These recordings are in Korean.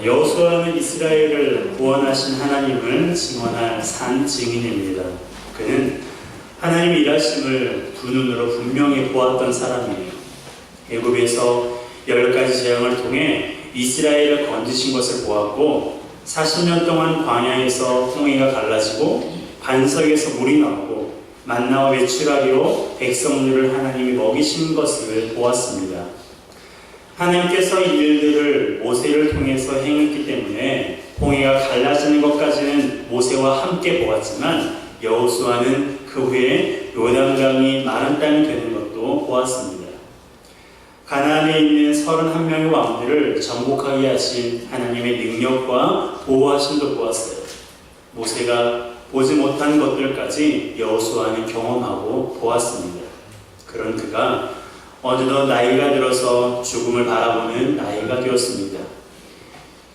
여호수아는 이스라엘을 구원하신 하나님을 증언할 산 증인입니다. 그는 하나님의 일하심을 두 눈으로 분명히 보았던 사람이에요. 애굽에서 10가지 재앙을 통해 이스라엘을 건지신 것을 보았고 40년 동안 광야에서 홍해가 갈라지고 반석에서 물이 나오고 만나와 메추라기로 백성들을 하나님이 먹이신 것을 보았습니다. 하나님께서 이 일들을 모세를 통해서 행했기 때문에 홍해가 갈라지는 것까지는 모세와 함께 보았지만 여호수아는 그 후에 요단강이 마른 땅이 되는 것도 보았습니다. 가나안에 있는 31명의 왕들을 정복하게 하신 하나님의 능력과 보호하심도 보았어요. 모세가 보지 못한 것들까지 여호수아는 경험하고 보았습니다. 그런 그가 어느덧 나이가 들어서 죽음을 바라보는 나이가 되었습니다.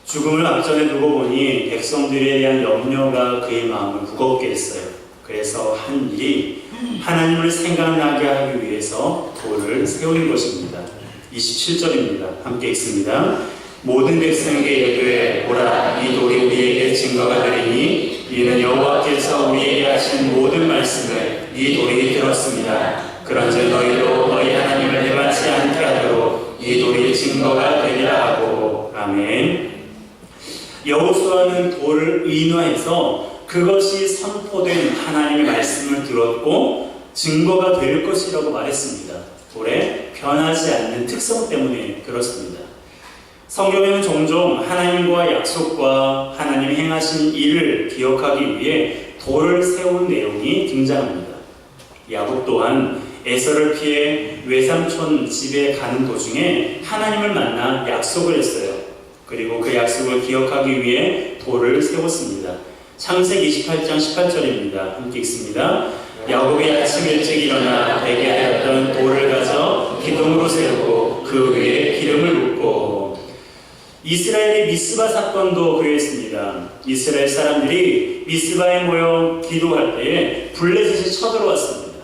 죽음을 앞전에 두고 보니 백성들에 대한 염려가 그의 마음을 무겁게 했어요. 그래서 한 일이 하나님을 생각나게 하기 위해서 돌을 세우는 것입니다. 27절입니다. 함께 읽습니다. 모든 백성에게 이르되 보라, 이 돌이 우리에게 증거가 되리니 이는 여호와께서 우리에게 하신 모든 말씀을 이 돌이 들었습니다. 그런즉 너희도 너희 하나님을 해받지 않게 하도록 이 돌이 증거가 되리라 하고. 아멘. 여호수아는 돌을 의인화해서 그것이 선포된 하나님의 말씀을 들었고 증거가 될 것이라고 말했습니다. 돌의 변하지 않는 특성 때문에 그렇습니다. 성경에는 종종 하나님과 약속과 하나님이 행하신 일을 기억하기 위해 돌을 세운 내용이 등장합니다. 야곱 또한 에서를 피해 외삼촌 집에 가는 도중에 하나님을 만나 약속을 했어요. 그리고 그 약속을 기억하기 위해 돌을 세웠습니다. 창세기 28장 18절입니다. 함께 읽습니다. 야곱이 아침 일찍 일어나 베게 하였던 돌을 가져 기둥으로 세우고 그 위에 기름을 붓고. 이스라엘의 미스바 사건도 그랬습니다. 이스라엘 사람들이 미스바에 모여 기도할 때에 블레셋이 쳐들어왔습니다.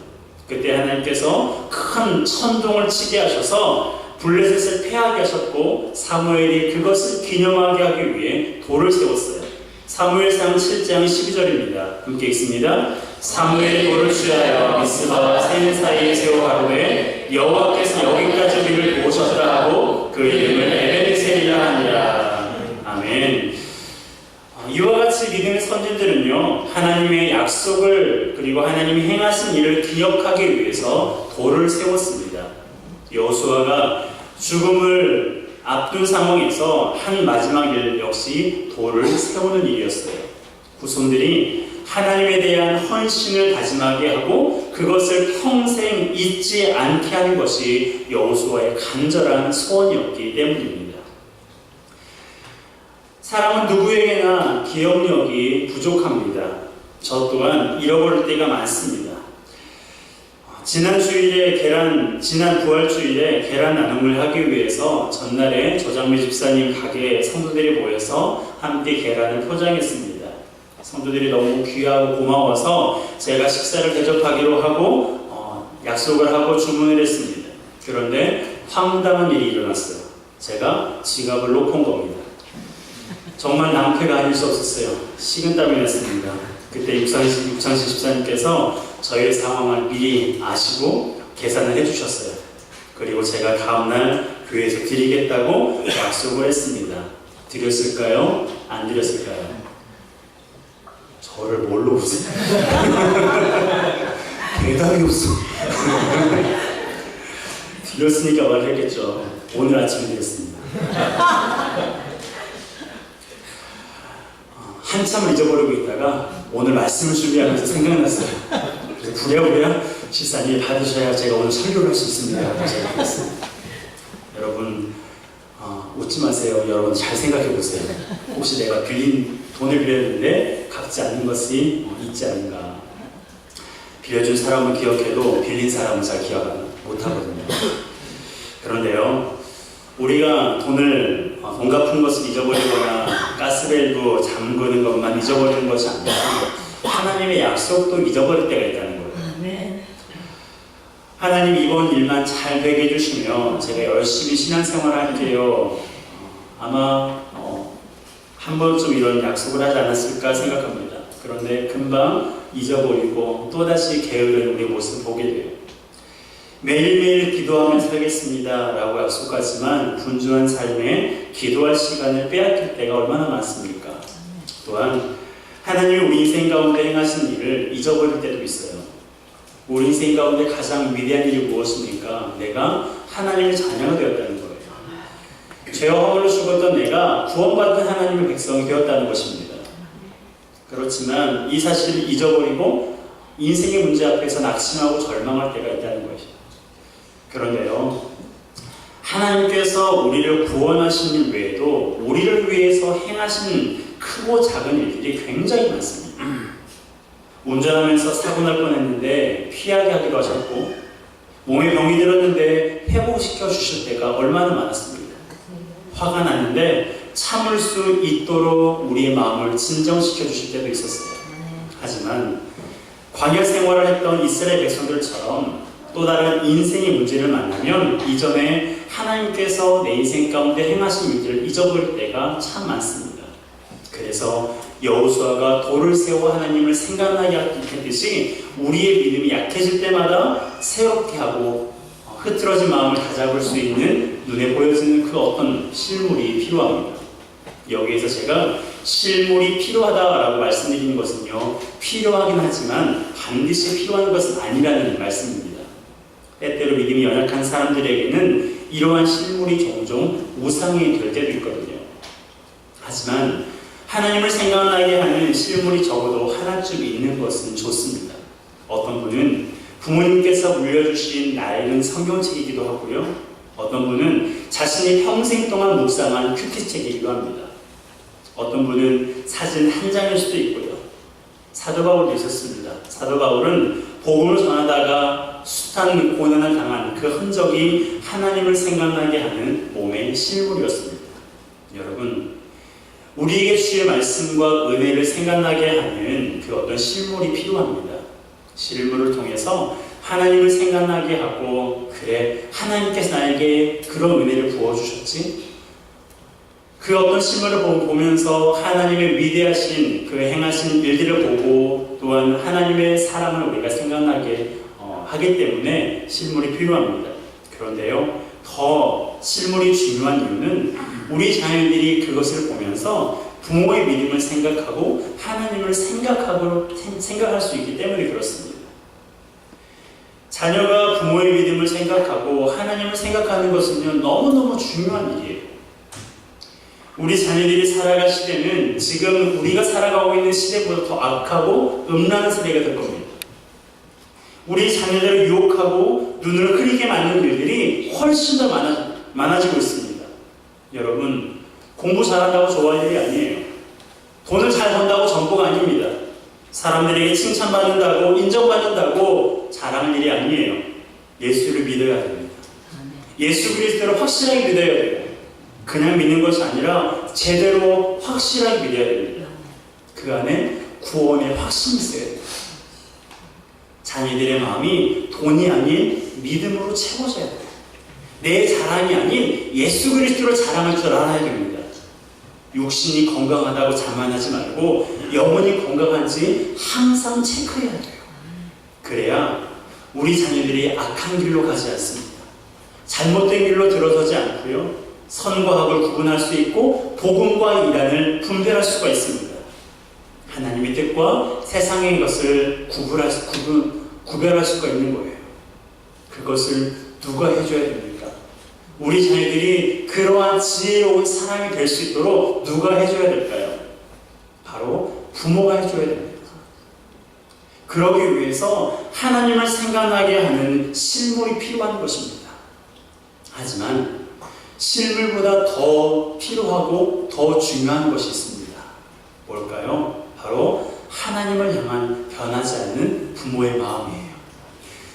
그때 하나님께서 큰 천둥을 치게 하셔서 블레셋을 패하게 하셨고 사무엘이 그것을 기념하게 하기 위해 돌을 세웠어요. 사무엘상 7장 12절입니다. 함께 읽습니다. 사무엘이 돌을 취하여 미스바와 센 사이에 세워 가로되 여호와께서 여기까지 우리를 모으셨다 하고 그 이름을 에베네셀이라 하니라. 아멘. 이와 같이 믿음의 선진들은요, 하나님의 약속을 그리고 하나님이 행하신 일을 기억하기 위해서 돌을 세웠습니다. 여호수아가 죽음을 앞둔 상황에서 한 마지막 일 역시 돌을 세우는 일이었어요. 후손들이 하나님에 대한 헌신을 다짐하게 하고 그것을 평생 잊지 않게 하는 것이 여호수아의 간절한 소원이었기 때문입니다. 사람은 누구에게나 기억력이 부족합니다. 저 또한 잃어버릴 때가 많습니다. 지난 부활주일에 계란 나눔을 하기 위해서 전날에 조장미 집사님 가게에 성도들이 모여서 함께 계란을 포장했습니다. 성도들이 너무 귀하고 고마워서 제가 식사를 대접하기로 하고 약속을 하고 주문을 했습니다. 그런데 황당한 일이 일어났어요. 제가 지갑을 놓고 온 겁니다. 정말 낭패가 아닐 수 없었어요. 식은땀이 났습니다. 그때 육창시 집사님께서 저희의 상황을 미리 아시고 계산을 해주셨어요. 그리고 제가 다음날 교회에서 드리겠다고 약속을 했습니다. 드렸을까요? 안 드렸을까요? 저를 뭘로 보세요? 대답이 없어. 드렸으니까 말을 했겠죠. 오늘 아침에 드렸습니다. 한참을 잊어버리고 있다가 오늘 말씀을 준비하면서 생각났어요. 그래서 부랴부랴 실사님 받으셔야 제가 오늘 설교를 할 수 있습니다. 제가 그랬습니다. 여러분 웃지 마세요. 여러분 잘 생각해 보세요. 혹시 내가 돈을 빌렸는데 갚지 않는 것이 있지 않은가. 빌려준 사람은 기억해도 빌린 사람은 잘 기억 못하거든요. 그런데요, 우리가 돈 갚은 것을 잊어버리거나 가스밸브 잠그는 것만 잊어버리는 것이 아니라 하나님의 약속도 잊어버릴 때가 있다는 거예요. 하나님 이번 일만 잘 되게 해주시면 제가 열심히 신앙생활 할게요. 아마 한 번쯤 이런 약속을 하지 않았을까 생각합니다. 그런데 금방 잊어버리고 또다시 게으른 우리 모습을 보게 돼요. 매일매일 기도하며 살겠습니다 라고 약속하지만 분주한 삶에 기도할 시간을 빼앗길 때가 얼마나 많습니까? 또한 하나님이 우리 인생 가운데 행하신 일을 잊어버릴 때도 있어요. 우리 인생 가운데 가장 위대한 일이 무엇입니까? 내가 하나님의 자녀가 되었다는 거예요. 죄와 허물로 죽었던 내가 구원받은 하나님의 백성이 되었다는 것입니다. 그렇지만 이 사실을 잊어버리고 인생의 문제 앞에서 낙심하고 절망할 때가 있다는 것이죠. 그런데요, 하나님께서 우리를 구원하신 일 외에도 우리를 위해서 행하신 크고 작은 일들이 굉장히 많습니다. 운전하면서 사고 날 뻔했는데 피하게 하기로 하셨고, 몸에 병이 들었는데 회복시켜 주실 때가 얼마나 많았습니다. 화가 났는데 참을 수 있도록 우리의 마음을 진정시켜 주실 때도 있었어요. 하지만 광야 생활을 했던 이스라엘 백성들처럼 또 다른 인생의 문제를 만나면 이전에 하나님께서 내 인생 가운데 행하신 일들을 잊어버릴 때가 참 많습니다. 그래서 여호수아가 돌을 세워 하나님을 생각나게 했듯이 우리의 믿음이 약해질 때마다 새롭게 하고 흐트러진 마음을 다잡을 수 있는 눈에 보여지는 그 어떤 실물이 필요합니다. 여기에서 제가 실물이 필요하다라고 말씀드리는 것은요, 필요하긴 하지만 반드시 필요한 것은 아니라는 말씀입니다. 때때로 믿음이 연약한 사람들에게는 이러한 실물이 종종 우상이 될 때도 있거든요. 하지만 하나님을 생각나게 하는 실물이 적어도 하나쯤 있는 것은 좋습니다. 어떤 분은 부모님께서 물려주신 낡은 성경책이기도 하고요. 어떤 분은 자신이 평생 동안 묵상한 큐티책이기도 합니다. 어떤 분은 사진 한 장일 수도 있고요. 사도 바울도 있었습니다. 사도 바울은 복음을 전하다가 숱한 고난을 당한 그 흔적이 하나님을 생각나게 하는 몸의 실물이었습니다. 여러분, 우리에게 주의 말씀과 은혜를 생각나게 하는 그 어떤 실물이 필요합니다. 실물을 통해서 하나님을 생각나게 하고, 그래, 하나님께서 나에게 그런 은혜를 부어주셨지? 그 어떤 실물을 보면서 하나님의 위대하신 그 행하신 일들을 보고, 또한 하나님의 사랑을 우리가 생각나게 하기 때문에 실물이 필요합니다. 그런데요, 더 실물이 중요한 이유는 우리 자녀들이 그것을 보면서 부모의 믿음을 생각하고 하나님을 생각할 수 있기 때문에 그렇습니다. 자녀가 부모의 믿음을 생각하고 하나님을 생각하는 것은요, 너무너무 중요한 일이에요. 우리 자녀들이 살아갈 시대는 지금 우리가 살아가고 있는 시대보다 더 악하고 음란한 세대가 될 겁니다. 우리 자녀들을 유혹하고 눈을 흐리게 만드는 일들이 훨씬 더 많아지고 있습니다. 여러분, 공부 잘한다고 좋아할 일이 아니에요. 돈을 잘 번다고 전부가 아닙니다. 사람들에게 칭찬받는다고, 인정받는다고 자랑할 일이 아니에요. 예수를 믿어야 됩니다. 예수 그리스도를 확실하게 믿어야 돼요. 그냥 믿는 것이 아니라 제대로 확실하게 믿어야 됩니다. 그 안에 구원의 확신이 있어야 돼요. 자녀들의 마음이 돈이 아닌 믿음으로 채워져야 돼요. 내 자랑이 아닌 예수 그리스도를 자랑할 줄 알아야 됩니다. 육신이 건강하다고 자만하지 말고 영혼이 건강한지 항상 체크해야 돼요. 그래야 우리 자녀들이 악한 길로 가지 않습니다. 잘못된 길로 들어서지 않고요, 선과 악을 구분할 수 있고 복음과 이단을 분별할 수가 있습니다. 하나님의 뜻과 세상의 것을 구별할 수가 있는 거예요. 그것을 누가 해줘야 됩니까? 우리 자녀들이 그러한 지혜로운 사람이 될 수 있도록 누가 해줘야 될까요? 바로 부모가 해줘야 됩니다. 그러기 위해서 하나님을 생각나게 하는 실물이 필요한 것입니다. 하지만 실물보다 더 필요하고 더 중요한 것이 있습니다. 뭘까요? 바로 하나님을 향한 변하지 않는 부모의 마음이에요.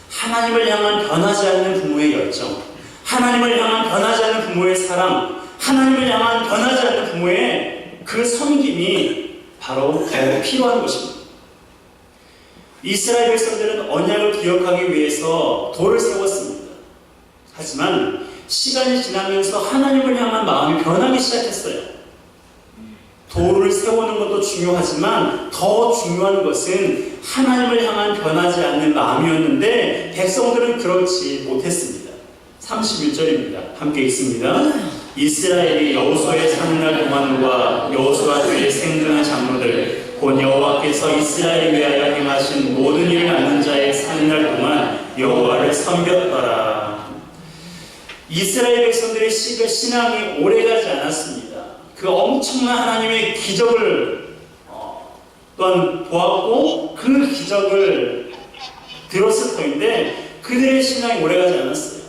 하나님을 향한 변하지 않는 부모의 열정, 하나님을 향한 변하지 않는 부모의 사랑, 하나님을 향한 변하지 않는 부모의 그 섬김이 바로 더 필요한 것입니다. 이스라엘 백성들은 언약을 기억하기 위해서 돌을 세웠습니다. 하지만 시간이 지나면서 하나님을 향한 마음이 변하기 시작했어요. 도를 세우는 것도 중요하지만 더 중요한 것은 하나님을 향한 변하지 않는 마음이었는데 백성들은 그렇지 못했습니다. 31절입니다. 함께 읽습니다. 이스라엘이 여호수아의 사는 날 동안과 여호수아 때에 생존한 장로들 곧 여호와께서 이스라엘을 위하여 행하신 모든 일을 아는 자의 사는 날 동안 여호와를 섬겼더라. 이스라엘 백성들의 신앙이 오래가지 않았습니다. 그 엄청난 하나님의 기적을 또한 보았고 그 기적을 들었을 터인데 그들의 신앙이 오래가지 않았어요.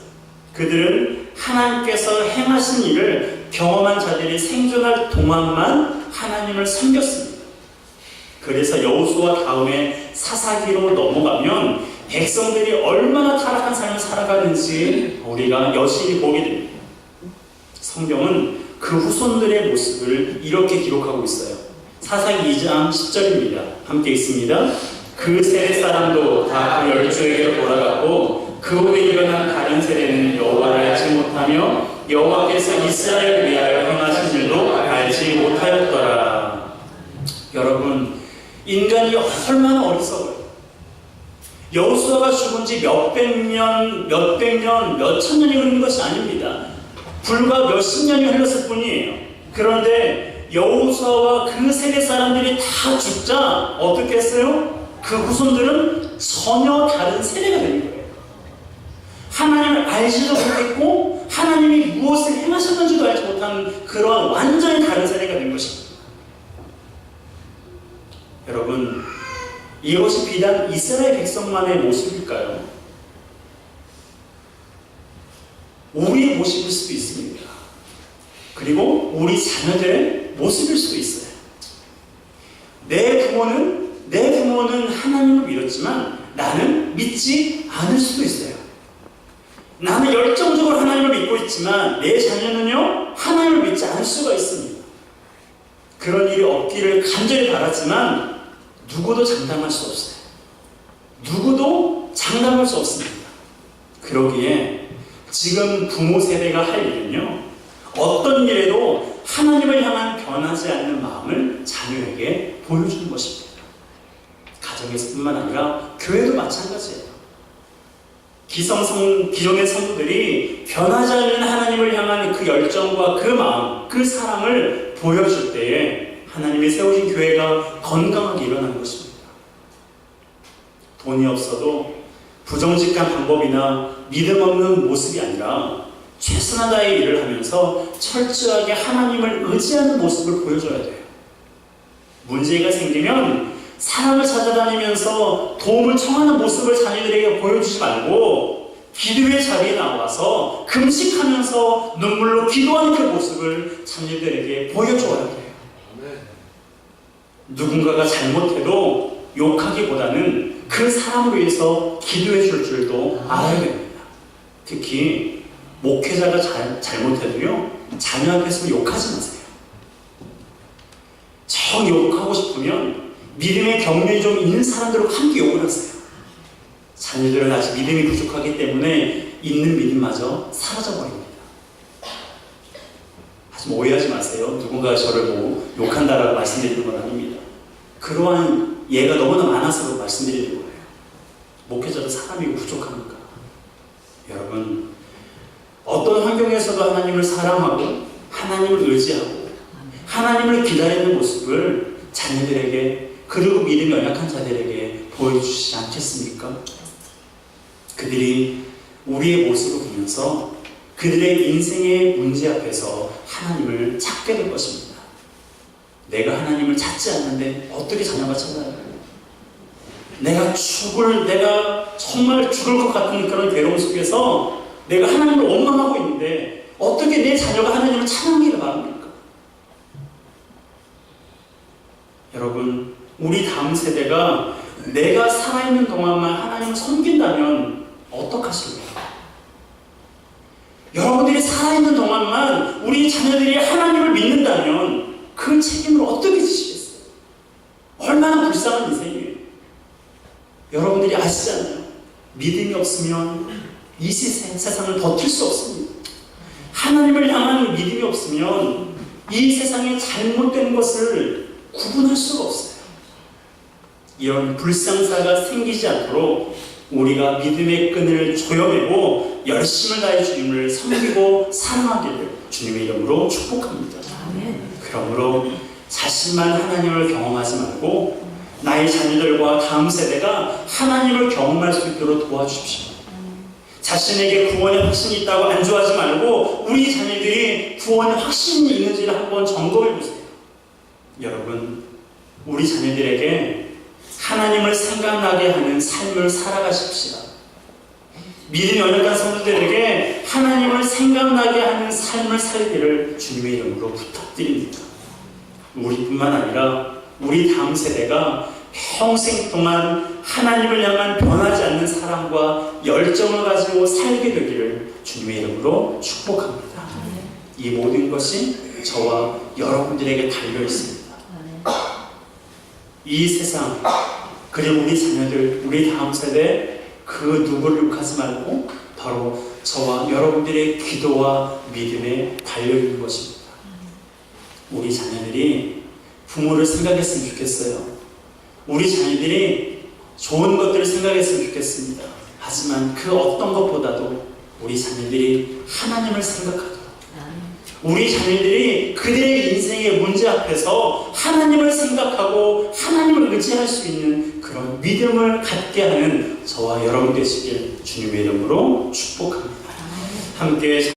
그들은 하나님께서 행하신 일을 경험한 자들이 생존할 동안만 하나님을 섬겼습니다. 그래서 여호수아 다음에 사사기로 넘어가면 백성들이 얼마나 타락한 삶을 살아가는지 우리가 여실히 보게 됩니다. 성경은 그 후손들의 모습을 이렇게 기록하고 있어요. 사사기 2장 10절입니다. 함께 읽습니다. 그 세대 사람도 다 그 열조에게로 돌아갔고 그 후에 일어난 다른 세대는 여호와를 알지 못하며 여호와께서 이스라엘을 위하여 행하신 일도 알지 못하였더라. 여러분, 인간이 얼마나 어리석어요. 여호수아가 죽은 지 몇백 년, 몇천 년이 흐른 것이 아닙니다. 불과 몇십 년이 흘렀을 뿐이에요. 그런데 여호수아와 그 세대 사람들이 다 죽자 어떻게 했어요? 그 후손들은 전혀 다른 세대가 된 거예요. 하나님을 알지도 못했고 하나님이 무엇을 행하셨는지도 알지 못하는 그러한 완전히 다른 세대가 된 것입니다. 여러분, 이것이 비단 이스라엘 백성만의 모습일까요? 우리의 모습일 수도 있습니다. 그리고 우리 자녀들의 모습일 수도 있어요. 내 부모는 하나님을 믿었지만 나는 믿지 않을 수도 있어요. 나는 열정적으로 하나님을 믿고 있지만 내 자녀는요, 하나님을 믿지 않을 수가 있습니다. 그런 일이 없기를 간절히 바랐지만 누구도 장담할 수 없어요. 누구도 장담할 수 없습니다. 그러기에 지금 부모 세대가 할 일은요, 어떤 일에도 하나님을 향한 변하지 않는 마음을 자녀에게 보여주는 것입니다. 가정에서뿐만 아니라 교회도 마찬가지예요. 기존의 성도들이 변하지 않는 하나님을 향한 그 열정과 그 마음, 그 사랑을 보여줄 때에 하나님이 세우신 교회가 건강하게 일어나는 것입니다. 돈이 없어도 부정직한 방법이나 믿음 없는 모습이 아니라 최선을 다해 일을 하면서 철저하게 하나님을 의지하는 모습을 보여줘야 돼요. 문제가 생기면 사람을 찾아다니면서 도움을 청하는 모습을 자녀들에게 보여주지 말고 기도의 자리에 나와서 금식하면서 눈물로 기도하는 그 모습을 자녀들에게 보여줘야 돼요. 누군가가 잘못해도 욕하기보다는 그 사람을 위해서 기도해 줄 줄도 알아야 됩니다. 특히 목회자가 잘못해도요, 자녀 앞에서 욕하지 마세요. 정 욕하고 싶으면 믿음의 경륜이 좀 있는 사람들과 함께 욕을 하세요. 자녀들은 아직 믿음이 부족하기 때문에 있는 믿음마저 사라져버립니다. 하지만 오해하지 마세요. 누군가 저를 보고 욕한다라고 말씀드리는 건 아닙니다. 그러한 예가 너무나 많아서 말씀드리는 거예요. 목회자도 사람이고 부족하니까. 여러분, 어떤 환경에서도 하나님을 사랑하고 하나님을 의지하고 하나님을 기다리는 모습을 자녀들에게, 그리고 믿음이 연약한 자들에게 보여주시지 않겠습니까? 그들이 우리의 모습을 보면서 그들의 인생의 문제 앞에서 하나님을 찾게 될 것입니다. 내가 하나님을 찾지 않는데 어떻게 자녀가 찾아요? 내가 정말 죽을 것 같은 그런 괴로움 속에서 내가 하나님을 원망하고 있는데 어떻게 내 자녀가 하나님을 찾아오기를 바랍니까? 여러분, 우리 다음 세대가 내가 살아있는 동안만 하나님을 섬긴다면 어떡하실까요? 여러분들이 살아있는 동안만 우리 자녀들이 하나님을 믿는다면 그 책임을 어떻게 지시겠어요? 얼마나 불쌍한 인생이에요. 여러분들이 아시잖아요. 믿음이 없으면 이 세상을 버틸 수 없습니다. 하나님을 향한 믿음이 없으면 이 세상에 잘못된 것을 구분할 수가 없어요. 이런 불상사가 생기지 않도록 우리가 믿음의 끈을 조여매고 열심을 다해 주님을 섬기고 사랑하기를 주님의 이름으로 축복합니다. 그러므로 자신만 하나님을 경험하지 말고 나의 자녀들과 다음 세대가 하나님을 경험할 수 있도록 도와주십시오. 자신에게 구원의 확신이 있다고 안주하지 말고 우리 자녀들이 구원의 확신이 있는지를 한번 점검해 보세요. 여러분, 우리 자녀들에게 하나님을 생각나게 하는 삶을 살아가십시다. 믿음이 연약한 성도들에게 하나님을 생각나게 하는 삶을 살기를 주님의 이름으로 부탁드립니다. 우리뿐만 아니라 우리 다음 세대가 평생 동안 하나님을 향한 변하지 않는 사랑과 열정을 가지고 살게 되기를 주님의 이름으로 축복합니다. 이 모든 것이 저와 여러분들에게 달려 있습니다. 이 세상, 그리고 우리 자녀들, 우리 다음 세대 그 누구를 욕하지 말고 바로 저와 여러분들의 기도와 믿음에 달려있는 것입니다. 우리 자녀들이 부모를 생각했으면 좋겠어요. 우리 자녀들이 좋은 것들을 생각했으면 좋겠습니다. 하지만 그 어떤 것보다도 우리 자녀들이 하나님을 생각하도록, 우리 자녀들이 그들의 인생의 문제 앞에서 하나님을 생각하고 하나님을 의지할 수 있는 그런 믿음을 갖게 하는 저와 여러분 되시길 주님의 이름으로 축복합니다. 함께